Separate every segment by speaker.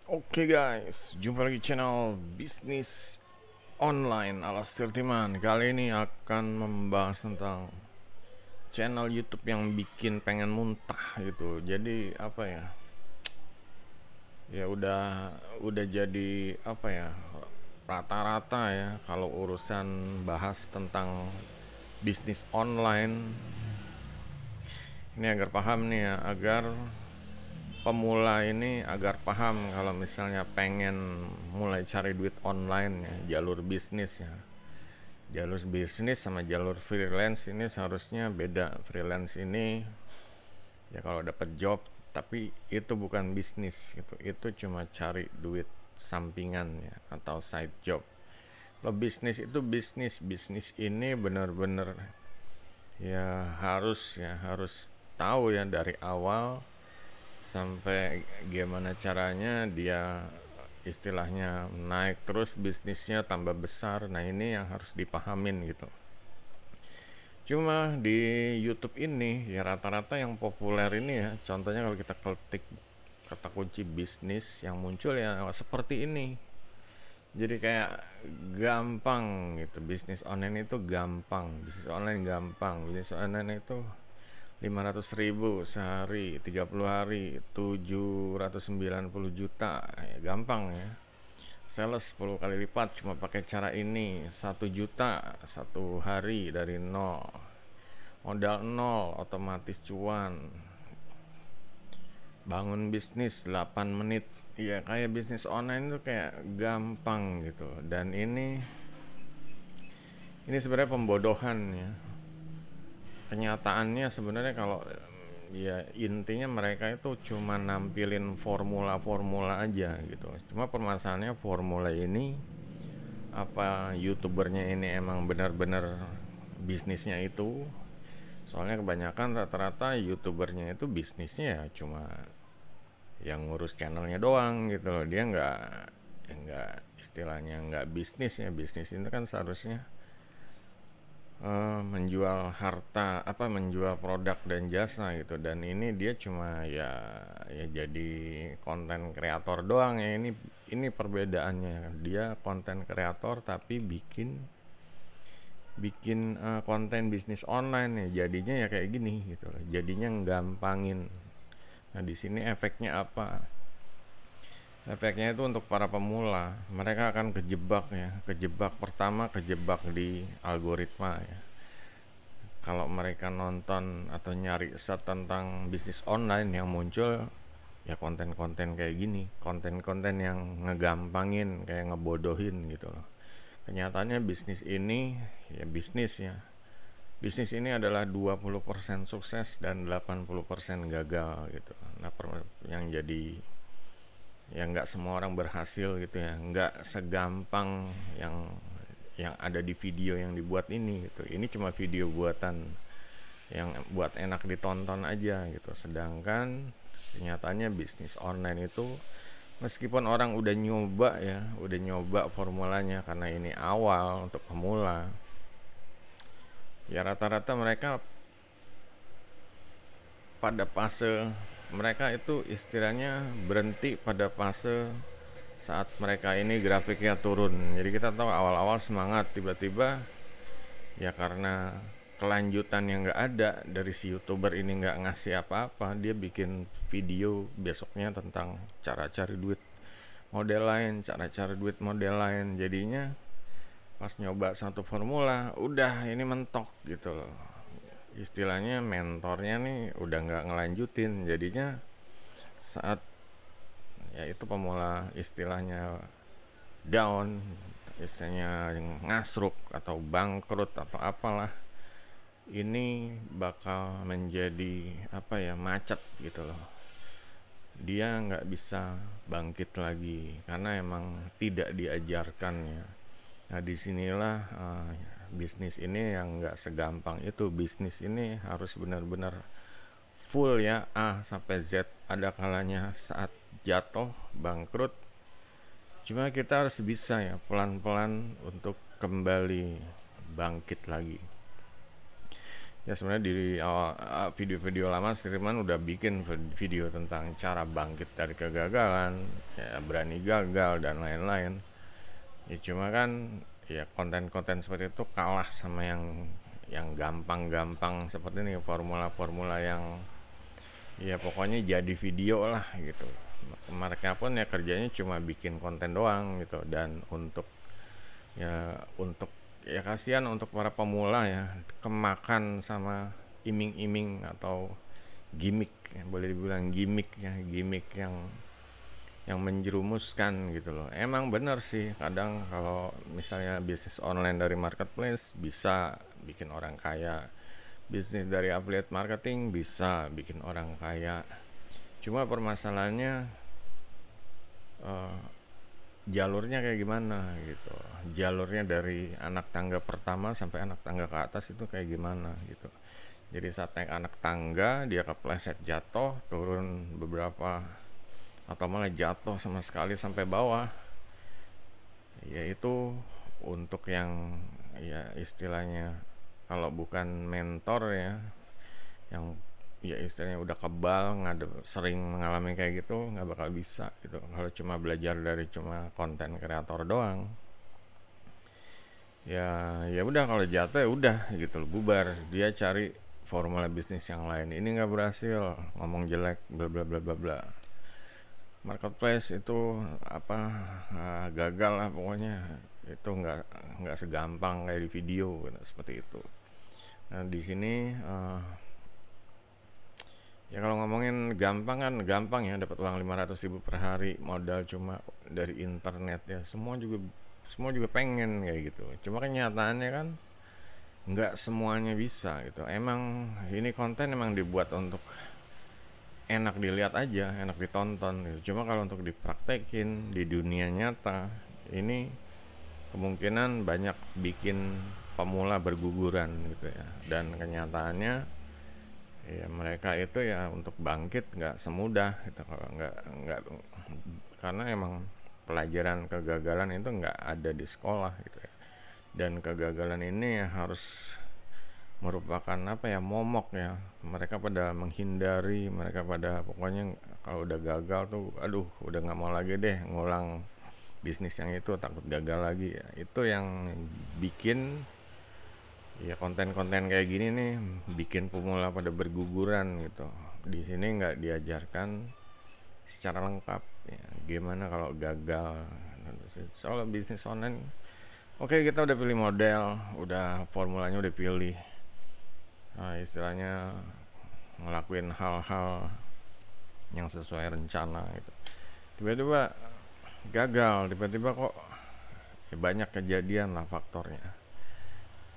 Speaker 1: Oke guys, jumpa lagi channel bisnis online ala Sirtiman. Kali ini akan membahas tentang channel YouTube yang bikin pengen muntah gitu. Jadi apa ya? Ya udah jadi apa ya? Rata-rata ya kalau urusan bahas tentang bisnis online ini agar paham nih ya, agar pemula ini agar paham kalau misalnya pengen mulai cari duit online ya, jalur bisnis ya. Jalur bisnis sama jalur freelance ini seharusnya beda. Freelance ini ya kalau dapat job, tapi itu bukan bisnis gitu. Itu cuma cari duit sampingan ya atau side job. Kalau bisnis itu bisnis ini benar-benar ya harus tahu ya dari awal sampai gimana caranya dia istilahnya naik terus bisnisnya tambah besar. Nah ini yang harus dipahamin gitu. Cuma di YouTube ini ya rata-rata yang populer ini ya, contohnya kalau kita ketik kata kunci bisnis yang muncul ya seperti ini. Jadi kayak gampang gitu, bisnis online itu gampang, bisnis online itu 500.000 sehari, 30 hari, 790 juta, ya gampang ya. Sales 10 kali lipat cuma pakai cara ini, 1 juta satu hari dari nol. Modal nol otomatis cuan. Bangun bisnis 8 menit. Ya kayak bisnis online itu kayak gampang gitu. Dan ini sebenarnya pembodohan ya. Kenyataannya sebenarnya kalau ya intinya mereka itu cuma nampilin formula-formula aja gitu. Cuma permasalahannya formula ini apa youtubernya ini emang benar-benar bisnisnya itu. Soalnya kebanyakan rata-rata youtubernya itu bisnisnya ya cuma yang ngurus channelnya doang gitu loh. Dia nggak istilahnya nggak bisnis ya. Bisnis itu kan seharusnya menjual harta menjual produk dan jasa gitu, dan ini dia cuma ya jadi konten kreator doang ya. Ini perbedaannya, dia konten kreator tapi bikin konten bisnis online ya, jadinya ya kayak gini gitu loh, jadinya gampangin. Nah di sini efeknya apa? Efeknya itu untuk para pemula, mereka akan kejebak pertama, kejebak di algoritma ya. Kalau mereka nonton atau nyari set tentang bisnis online yang muncul ya konten-konten kayak gini, konten-konten yang ngegampangin, kayak ngebodohin gitu loh. Kenyataannya bisnis ini ya bisnis ya. Bisnis ini adalah 20% sukses dan 80% gagal gitu. Nah, yang jadi ya nggak semua orang berhasil gitu ya, nggak segampang yang ada di video yang dibuat ini gitu. Ini cuma video buatan yang buat enak ditonton aja gitu. Sedangkan kenyataannya bisnis online itu meskipun orang udah nyoba formulanya karena ini awal untuk pemula, ya rata-rata mereka pada fase mereka itu istilahnya berhenti pada fase saat mereka ini grafiknya turun. Jadi kita tahu awal-awal semangat, tiba-tiba ya karena kelanjutan yang nggak ada dari si youtuber ini, nggak ngasih apa-apa, dia bikin video besoknya tentang cara cari duit model lain, jadinya pas nyoba satu formula udah ini mentok gitu loh. Istilahnya mentornya nih udah nggak ngelanjutin, jadinya saat ya itu pemula istilahnya down, istilahnya ngasruk atau bangkrut atau apalah, ini bakal menjadi macet gitu loh. Dia nggak bisa bangkit lagi karena emang tidak diajarkan ya. Nah disinilah bisnis ini yang nggak segampang itu. Bisnis ini harus benar-benar full ya, A sampai Z. Ada kalanya saat jatuh bangkrut, cuma kita harus bisa ya pelan-pelan untuk kembali bangkit lagi. Ya sebenarnya di video-video lama Sirman udah bikin video tentang cara bangkit dari kegagalan, ya berani gagal dan lain-lain. Ya cuma kan ya konten-konten seperti itu kalah sama yang gampang-gampang seperti ini, formula-formula yang ya pokoknya jadi video lah gitu. Mereka pun ya kerjanya cuma bikin konten doang gitu, dan untuk ya kasihan untuk para pemula ya, kemakan sama iming-iming atau gimmick ya, boleh dibilang gimmick ya, gimmick yang menjerumuskan gitu loh. Emang bener sih kadang kalau misalnya bisnis online dari marketplace bisa bikin orang kaya, bisnis dari affiliate marketing bisa bikin orang kaya. Cuma permasalahannya jalurnya kayak gimana gitu. Jalurnya dari anak tangga pertama sampai anak tangga ke atas itu kayak gimana gitu. Jadi saat naik anak tangga dia kepleset jatuh, turun beberapa atau malah jatuh sama sekali sampai bawah, yaitu untuk yang ya istilahnya kalau bukan mentor ya, yang ya istilahnya udah kebal sering mengalami kayak gitu, nggak bakal bisa gitu kalau cuma belajar dari cuma konten kreator doang. Ya udah, kalau jatuh ya udah gitu loh, bubar, dia cari formula bisnis yang lain. Ini nggak berhasil, ngomong jelek, bla bla bla bla bla. Marketplace itu gagal lah pokoknya. Itu nggak segampang kayak di video gitu, seperti itu. Nah di sini ya kalau ngomongin gampang kan gampang ya, dapat uang 500.000 per hari modal cuma dari internet ya, semua juga pengen kayak gitu. Cuma kenyataannya kan nggak semuanya bisa gitu. Emang ini konten emang dibuat untuk enak dilihat aja, enak ditonton gitu. Cuma kalau untuk dipraktekin di dunia nyata, ini kemungkinan banyak bikin pemula berguguran gitu ya. Dan kenyataannya ya mereka itu ya untuk bangkit nggak semudah gitu, kalau nggak karena emang pelajaran kegagalan itu nggak ada di sekolah gitu ya. Dan kegagalan ini ya harus merupakan momok ya, mereka pada menghindari, mereka pada pokoknya kalau udah gagal tuh aduh udah nggak mau lagi deh ngulang bisnis yang itu, takut gagal lagi ya. Itu yang bikin ya konten-konten kayak gini nih bikin pemula pada berguguran gitu. Di sini nggak diajarkan secara lengkap ya, gimana kalau gagal. Soal bisnis online, oke, kita udah pilih model, udah formulanya udah pilih, istilahnya ngelakuin hal-hal yang sesuai rencana gitu. Tiba-tiba gagal, tiba-tiba kok ya banyak kejadian lah faktornya.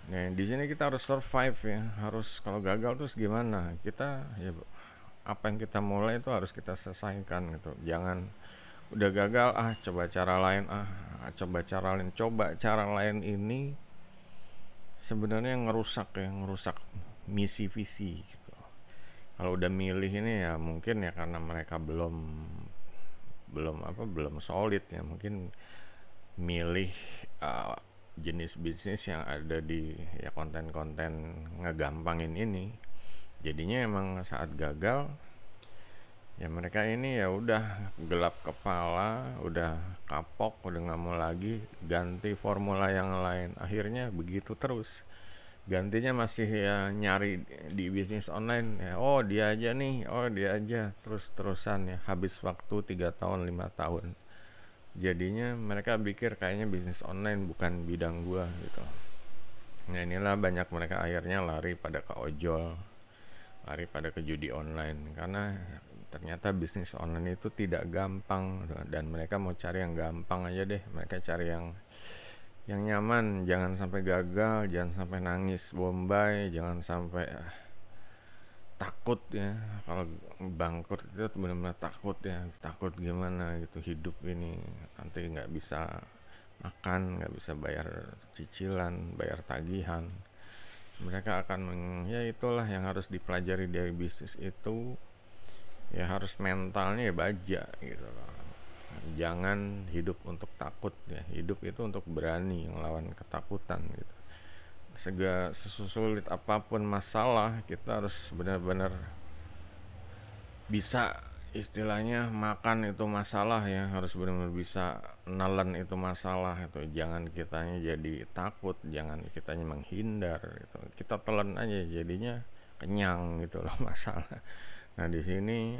Speaker 1: Nah di sini kita harus survive ya, harus kalau gagal terus gimana, kita ya apa yang kita mulai itu harus kita selesaikan gitu. Jangan udah gagal coba cara lain, coba cara lain ini sebenarnya ngerusak misi visi gitu. Kalau udah milih ini ya mungkin ya karena mereka belum solid ya, mungkin milih jenis bisnis yang ada di ya konten-konten ngegampangin ini. Jadinya emang saat gagal ya mereka ini ya udah gelap kepala, udah kapok, udah nggak mau lagi, ganti formula yang lain. Akhirnya begitu terus, gantinya masih ya nyari di bisnis online ya, dia aja terus-terusan ya, habis waktu 3 tahun 5 tahun. Jadinya mereka pikir kayaknya bisnis online bukan bidang gua gitu. Nah inilah banyak mereka akhirnya lari pada ke ojol, lari pada ke judi online, karena ternyata bisnis online itu tidak gampang dan mereka mau cari yang gampang aja deh. Mereka cari yang nyaman, jangan sampai gagal, jangan sampai nangis bombay, jangan sampai takut ya. Kalau bangkrut itu benar-benar takut gimana gitu, hidup ini nanti nggak bisa makan, nggak bisa bayar cicilan, bayar tagihan. Mereka akan ya itulah yang harus dipelajari dari bisnis itu ya, harus mentalnya ya baja gitu loh. Jangan hidup untuk takut ya, hidup itu untuk berani ngelawan ketakutan gitu. sesulit apapun masalah, kita harus benar-benar bisa istilahnya makan itu masalah ya, harus benar-benar bisa nelen itu masalah itu. Jangan kitanya jadi takut, jangan kitanya menghindar gitu. Kita telan aja jadinya kenyang gitu loh masalah. Nah, di sini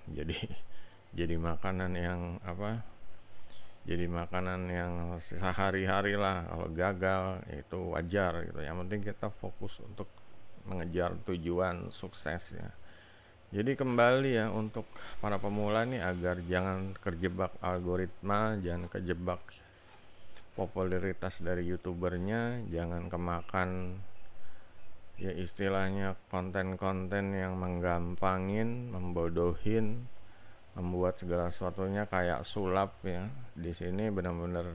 Speaker 1: jadi jadi makanan yang apa? Jadi makanan yang sehari-hari lah. Kalau gagal itu wajar gitu. Yang penting kita fokus untuk mengejar tujuan sukses ya. Jadi kembali ya untuk para pemula nih agar jangan terjebak algoritma, jangan kejebak popularitas dari youtubernya, jangan kemakan ya istilahnya konten-konten yang menggampangin, membodohin, membuat segala sesuatunya kayak sulap ya. Di sini benar-benar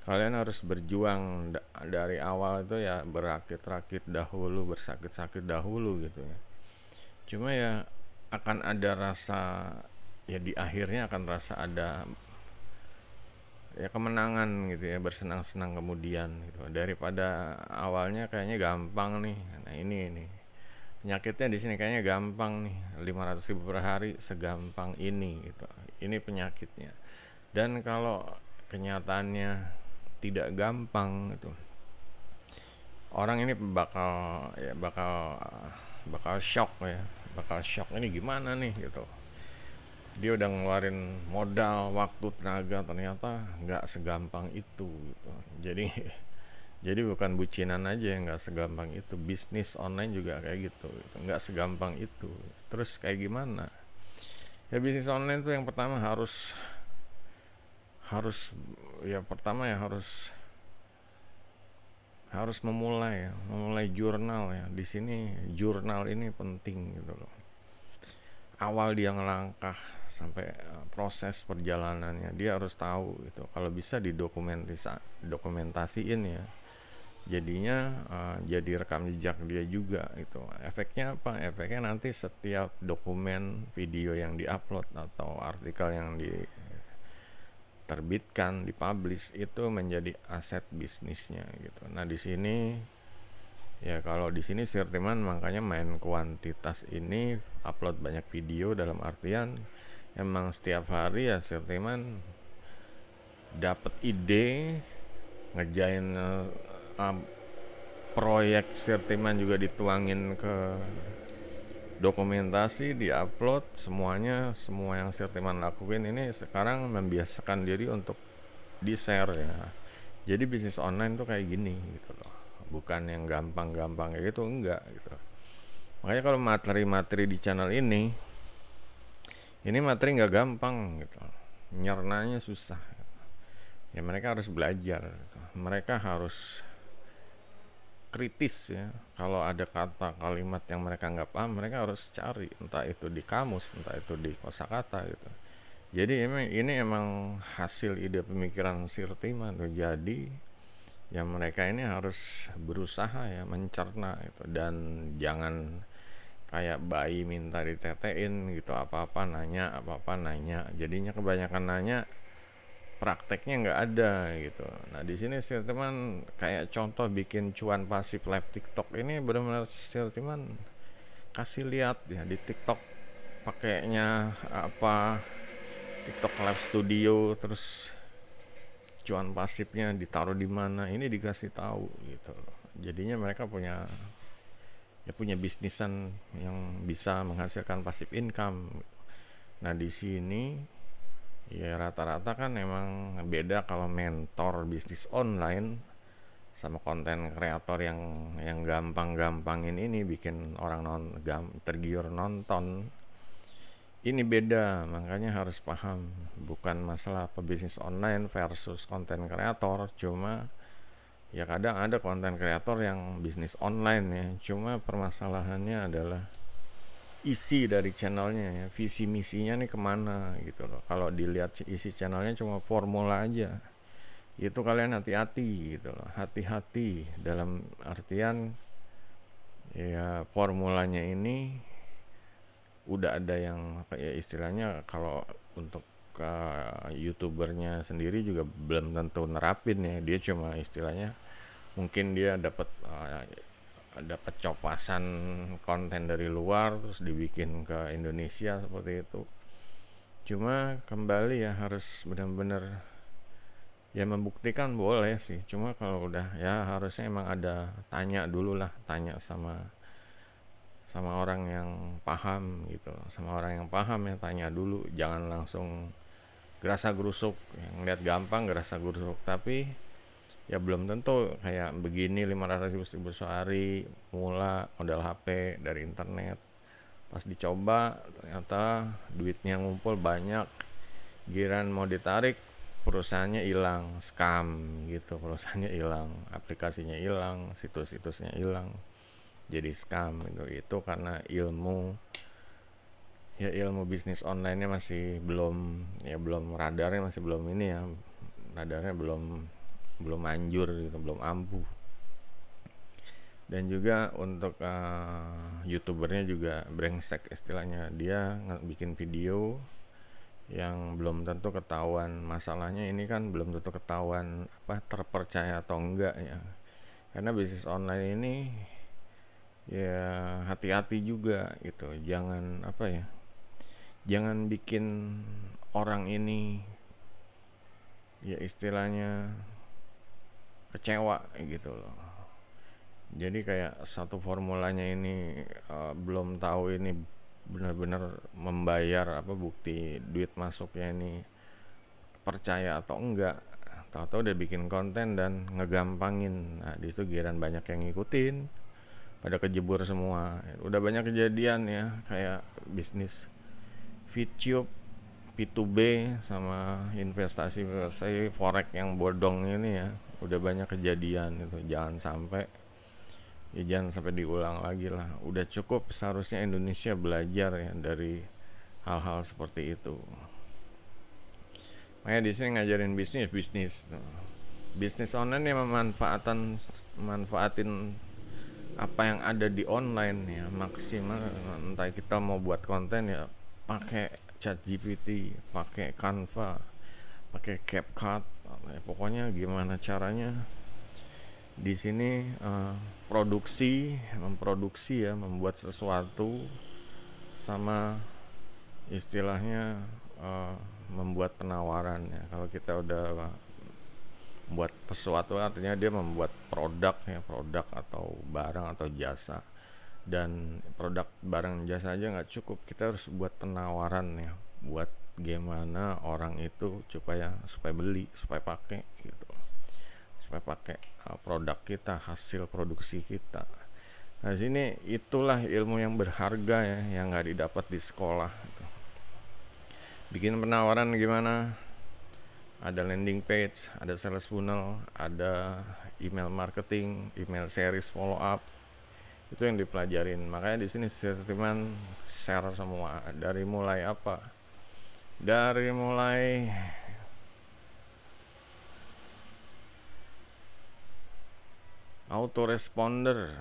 Speaker 1: kalian harus berjuang dari awal itu ya, berakit-rakit dahulu, bersakit-sakit dahulu gitu ya. Cuma ya akan ada rasa ya, di akhirnya akan rasa ada ya kemenangan gitu ya, bersenang-senang kemudian gitu. Daripada awalnya kayaknya gampang nih. Nah, ini penyakitnya di sini kayaknya gampang nih, 500.000 per hari segampang ini gitu. Ini penyakitnya. Dan kalau kenyataannya tidak gampang gitu, orang ini bakal shock ya, bakal shock, ini gimana nih gitu. Dia udah ngeluarin modal, waktu, tenaga, ternyata nggak segampang itu gitu. Jadi jadi bukan bucinan aja yang nggak segampang itu, bisnis online juga kayak gitu, nggak segampang itu. Terus kayak gimana ya bisnis online tuh? Yang pertama harus harus ya pertama ya harus memulai jurnal ya. Di sini jurnal ini penting gitu loh. Awal dia ngelangkah sampai proses perjalanannya dia harus tahu gitu. Kalau bisa dokumentasiin ya. Jadinya jadi rekam jejak dia juga gitu. Efeknya apa? Efeknya nanti setiap dokumen video yang diupload atau artikel yang diterbitkan, dipublish itu menjadi aset bisnisnya gitu. Nah, di sini ya, kalau di sini Sirtiman makanya main kuantitas ini, upload banyak video dalam artian emang setiap hari ya Sirtiman dapat ide, ngejain proyek Sirtiman juga dituangin ke dokumentasi, diupload semuanya. Semua yang Sirtiman lakuin ini sekarang membiasakan diri untuk di-share ya. Jadi bisnis online tuh kayak gini gitu loh, bukan yang gampang-gampang kayak gitu, enggak gitu. Makanya kalau materi-materi di channel ini materi nggak gampang gitu, nyernanya susah gitu. Ya mereka harus belajar gitu. Mereka harus kritis ya. Kalau ada kata kalimat yang mereka nggak paham, mereka harus cari, entah itu di kamus, entah itu di kosakata gitu. Jadi ini emang hasil ide pemikiran Sirtiman tuh. Jadi ya mereka ini harus berusaha ya mencerna itu, dan jangan kayak bayi minta ditetein gitu, apa-apa nanya. Jadinya kebanyakan nanya, prakteknya nggak ada gitu. Nah, di sini Sirtiman kayak contoh bikin cuan pasif live TikTok ini benar-benar Sirtiman kasih lihat ya di TikTok pakainya apa, TikTok Live Studio, terus cuan pasifnya ditaruh di mana, ini dikasih tahu gitu. Jadinya mereka punya bisnisan yang bisa menghasilkan pasif income. Nah, di sini ya rata-rata kan emang beda kalau mentor bisnis online sama konten kreator yang gampang-gampangin ini bikin orang tergiur nonton. Ini beda, makanya harus paham, bukan masalah pebisnis online versus konten kreator. Cuma ya kadang ada konten kreator yang bisnis online ya, cuma permasalahannya adalah isi dari channelnya ya, visi misinya nih kemana gitu loh. Kalau dilihat isi channelnya cuma formula aja, itu kalian hati-hati gitu loh. Hati-hati dalam artian ya formulanya ini udah ada yang apa ya istilahnya, kalau untuk youtubernya sendiri juga belum tentu nerapin ya. Dia cuma istilahnya mungkin dia dapat dapat copasan konten dari luar terus dibikin ke Indonesia seperti itu. Cuma kembali ya harus benar-benar ya membuktikan boleh sih. Cuma kalau udah ya harusnya emang ada tanya dulu lah, tanya sama orang yang paham gitu, sama orang yang paham ya tanya dulu, jangan langsung gerasa gerusuk. Yang lihat gampang gerasa gerusuk, tapi ya belum tentu kayak begini 500.000 sehari mula modal HP dari internet. Pas dicoba ternyata duitnya ngumpul banyak, giran mau ditarik perusahaannya hilang, scam gitu, perusahaannya hilang, aplikasinya hilang, situs-situsnya hilang, jadi scam gitu. Itu karena ilmu bisnis online-nya masih belum, ya belum, radarnya masih belum ini ya, radarnya belum manjur gitu, belum ampuh. Dan juga untuk youtubernya juga brengsek istilahnya, dia bikin video yang belum tentu ketahuan. Masalahnya ini kan belum tentu ketahuan apa terpercaya atau enggak ya, karena bisnis online ini ya hati-hati juga gitu. Jangan apa ya, jangan bikin orang ini ya istilahnya kecewa gitu loh. Jadi kayak satu formulanya ini belum tahu ini benar-benar membayar apa, bukti duit masuknya ini percaya atau enggak. Tahu-tahu udah bikin konten dan ngegampangin. Nah, di situ giliran banyak yang ngikutin, pada kejebur semua. Udah banyak kejadian ya, kayak bisnis VTube, P2B sama investasi forex yang bodong ini ya, udah banyak kejadian itu. Jangan sampai diulang lagi lah. Udah cukup seharusnya Indonesia belajar ya dari hal-hal seperti itu. Makanya di sini ngajarin bisnis online yang manfaatin apa yang ada di online ya maksimal. Entah kita mau buat konten ya pakai ChatGPT, pakai Canva, pakai CapCut, ya, pokoknya gimana caranya di sini memproduksi ya, membuat sesuatu, sama istilahnya membuat penawaran ya. Kalau kita udah buat sesuatu artinya dia membuat produk atau barang atau jasa. Dan produk barang jasa aja nggak cukup, kita harus buat penawaran ya, buat gimana orang itu supaya beli, supaya pakai gitu, supaya pakai produk kita, hasil produksi kita. Nah sini itulah ilmu yang berharga ya, yang nggak didapat di sekolah gitu. Bikin penawaran gimana, ada landing page, ada sales funnel, ada email marketing, email series follow up, itu yang dipelajarin. Makanya di sini Sirtiman share semua, dari mulai apa, dari mulai autoresponder,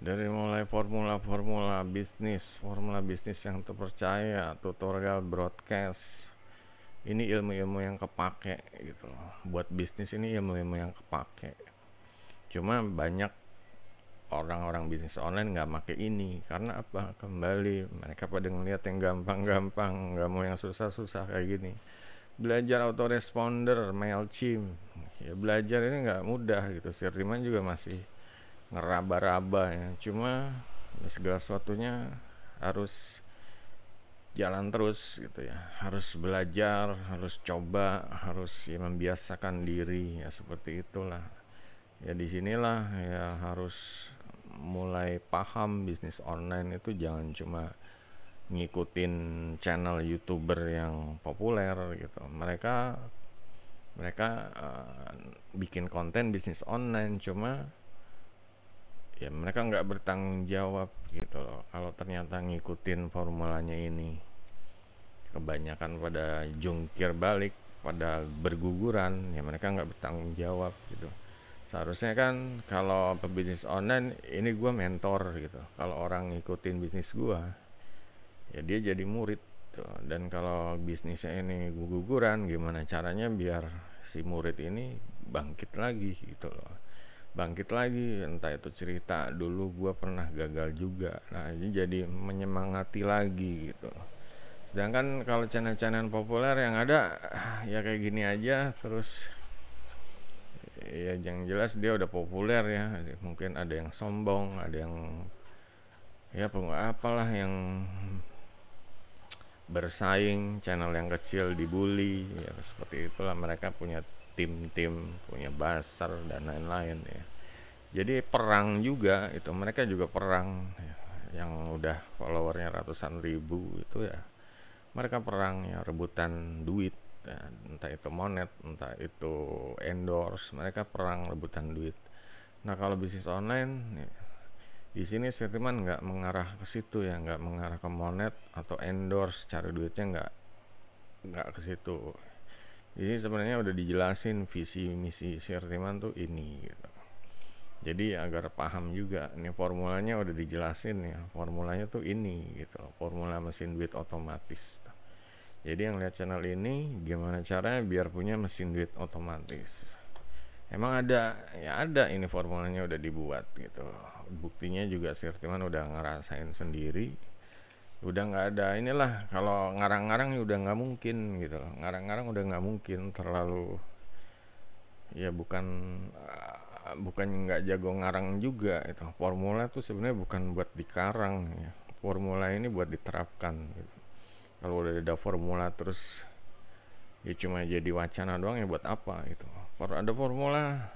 Speaker 1: dari mulai formula bisnis yang terpercaya, tutorial broadcast. Ini ilmu-ilmu yang kepake gitu loh. Buat bisnis ini ilmu-ilmu yang kepake. Cuma banyak orang-orang bisnis online nggak make ini karena apa? Kembali mereka pada ngeliat yang gampang-gampang, nggak mau yang susah-susah kayak gini. Belajar autoresponder, Mailchimp, ya belajar ini nggak mudah gitu. Sirtiman juga masih ngeraba-raba ya. Cuma segala sesuatunya harus jalan terus gitu ya. Harus belajar, harus coba, harus ya membiasakan diri ya, seperti itulah. Ya disinilah ya harus mulai paham bisnis online itu jangan cuma ngikutin channel YouTuber yang populer gitu. Mereka bikin konten bisnis online, cuma ya mereka nggak bertanggung jawab gitu loh. Kalau ternyata ngikutin formulanya ini, kebanyakan pada jungkir balik, pada berguguran, ya mereka nggak bertanggung jawab gitu. Seharusnya kan kalau pebisnis online ini gue mentor gitu. Kalau orang ngikutin bisnis gue, ya dia jadi murid tuh. Dan kalau bisnisnya ini guguran, gimana caranya biar si murid ini bangkit lagi gitu loh. bangkit lagi, entah itu cerita dulu gue pernah gagal juga, nah ini jadi menyemangati lagi gitu. Sedangkan kalau channel-channel populer yang ada ya kayak gini aja terus, ya yang jelas dia udah populer ya, mungkin ada yang sombong, ada yang ya apalah yang bersaing, channel yang kecil dibully ya, seperti itulah. Mereka punya tim-tim, punya buzzer dan lain-lain ya. Jadi perang juga itu, mereka juga perang ya. Yang udah followernya ratusan ribu itu ya, mereka perang ya, rebutan duit ya, entah itu monet, entah itu endorse, mereka perang rebutan duit. Nah kalau bisnis online ya, di sini sentimen nggak mengarah ke situ ya, nggak mengarah ke monet atau endorse, cari duitnya nggak ke situ. Jadi sebenarnya udah dijelasin visi misi Sirtiman tuh ini gitu. Jadi agar paham juga, ini formulanya udah dijelasin ya, formulanya tuh ini gitu, formula mesin duit otomatis. Jadi yang lihat channel ini gimana caranya biar punya mesin duit otomatis. Emang ada, ya ada, ini formulanya udah dibuat gitu. Buktinya juga Sirtiman udah ngerasain sendiri. Udah nggak ada inilah, kalau ngarang-ngarang udah nggak mungkin gitu loh. Ngarang-ngarang udah nggak mungkin, terlalu ya bukan nggak jago ngarang juga itu. Formula tuh sebenarnya bukan buat dikarang ya. Formula ini buat diterapkan gitu. Kalau udah ada formula terus ya cuma jadi wacana doang ya buat apa gitu. Ada formula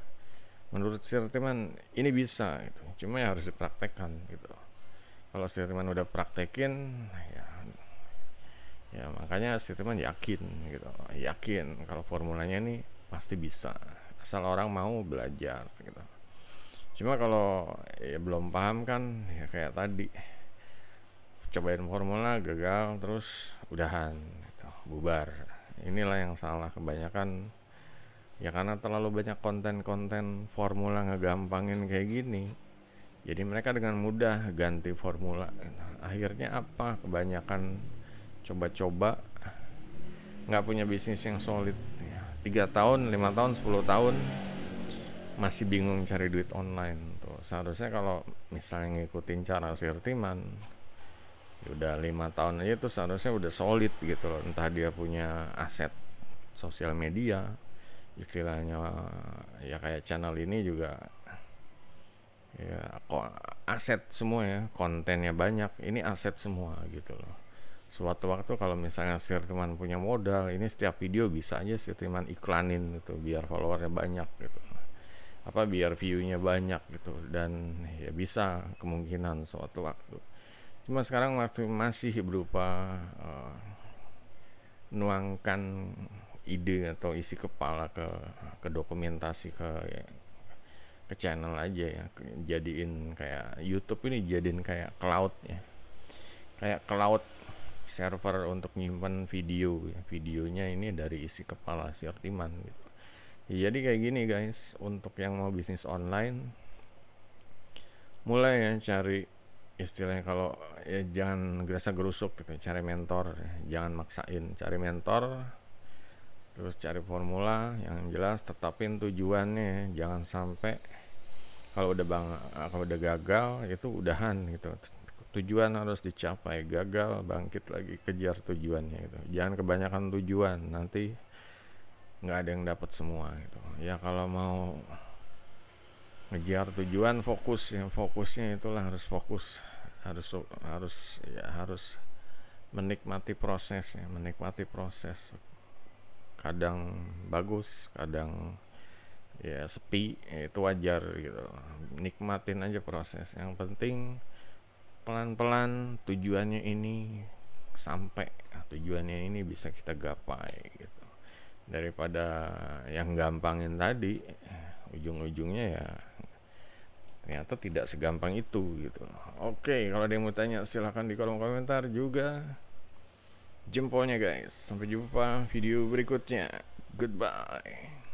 Speaker 1: menurut Sirtiman ini bisa gitu. Cuma ya harus dipraktekkan gitu. Kalau Sirtiman udah praktekin ya makanya Sirtiman yakin gitu. Yakin kalau formulanya nih pasti bisa. Asal orang mau belajar gitu. Cuma kalau ya belum paham kan ya kayak tadi, cobain formula gagal terus udahan gitu, bubar. Inilah yang salah kebanyakan ya, karena terlalu banyak konten-konten formula ngegampangin kayak gini. Jadi mereka dengan mudah ganti formula gitu. Akhirnya apa, kebanyakan coba-coba nggak punya bisnis yang solid ya. 3 tahun, 5 tahun, 10 tahun masih bingung cari duit online tuh. Seharusnya kalau misalnya ngikutin cara Sirtiman ya udah 5 tahun aja tuh seharusnya udah solid gitu loh. Entah dia punya aset sosial media istilahnya ya, kayak channel ini juga ya kok aset semua ya, kontennya banyak, ini aset semua gitu loh. Suatu waktu kalau misalnya Sirtiman punya modal, ini setiap video bisa aja Sirtiman iklanin gitu biar followernya banyak gitu, apa biar view-nya banyak gitu, dan ya bisa kemungkinan suatu waktu. Cuma sekarang waktu masih berupa nuangkan ide atau isi kepala ke dokumentasi ke channel aja ya, jadiin kayak YouTube ini, jadiin kayak cloud ya, kayak cloud server untuk nyimpan video ya. Videonya ini dari isi kepala Sirtiman gitu. Ya, jadi kayak gini guys, untuk yang mau bisnis online mulai ya cari, istilahnya kalau ya jangan gerasa gerusuk gitu, cari mentor ya. Jangan maksain, cari mentor terus cari formula yang jelas, tetapin tujuannya, jangan sampai kalau udah gagal itu udahan gitu. Tujuan harus dicapai, gagal bangkit lagi, kejar tujuannya gitu. Jangan kebanyakan tujuan, nanti nggak ada yang dapat semua gitu ya. Kalau mau ngejar tujuan, fokus ya, fokusnya itulah harus fokus, harus menikmati prosesnya, menikmati proses. Kadang bagus, kadang ya sepi, ya itu wajar gitu. Nikmatin aja proses, yang penting pelan-pelan tujuannya ini sampai, tujuannya ini bisa kita gapai gitu, daripada yang gampangin tadi ujung-ujungnya ya ternyata tidak segampang itu gitu. Oke, kalau ada yang mau tanya silahkan di kolom komentar juga. Jempolnya guys, sampai jumpa video berikutnya, goodbye.